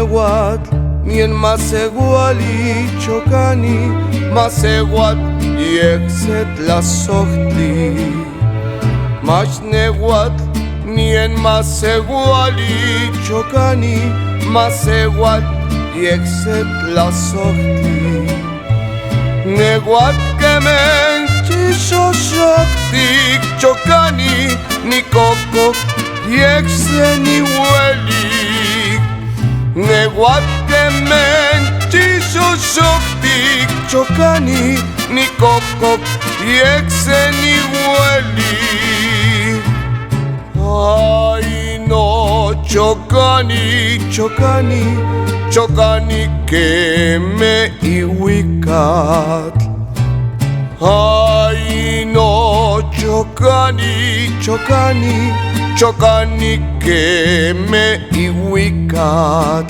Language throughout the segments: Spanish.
neguat, nien Maseguali chocani, Maseguat y exet la sohti. Mas neguat, nien Maseguali chocani, Maseguat y exet la sohti. Neguat que menchiso shoktik chocani, ni coco y exe ni hueli. Neguat que menchiso shoktik chocani, ni coco y exe ni hueli. Ay no, chocani, chocani, chocani que me iwicat. Ay no, chocani, chocani, chocani que me iwicat.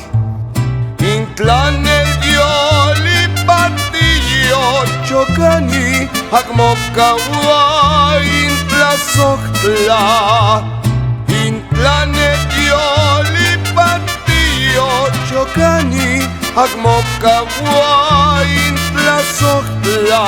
Intlan el dioli patillo chocani, agmokawa intla sohtla. Intlan el dioli patillo chocani, agmokawa intla sohtla.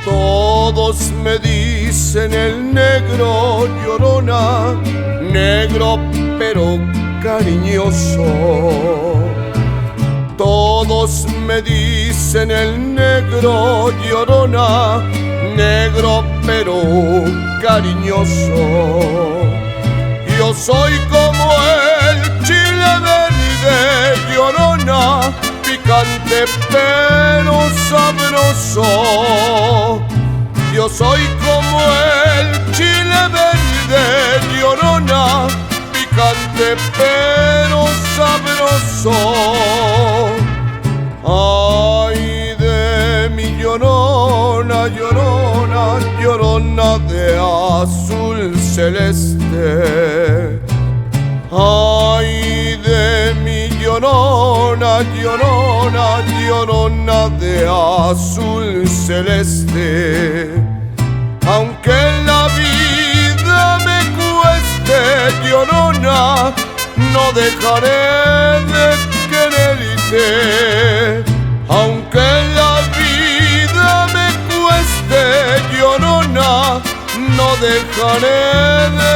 Todos me dicen el negro llorona, negro pero cariñoso. Todos me dicen el negro llorona, negro pero cariñoso. Yo soy como el chile verde llorona, picante pero sabroso. Yo soy como el chile verde llorona, picante pero sabroso. Ay de mi llorona, llorona, llorona de azul celeste. Ay de mi llorona, llorona, llorona de azul celeste. Aunque la vida me cueste, llorona, no dejaré de quererte. Aunque la vida me cueste, llorona, no dejaré de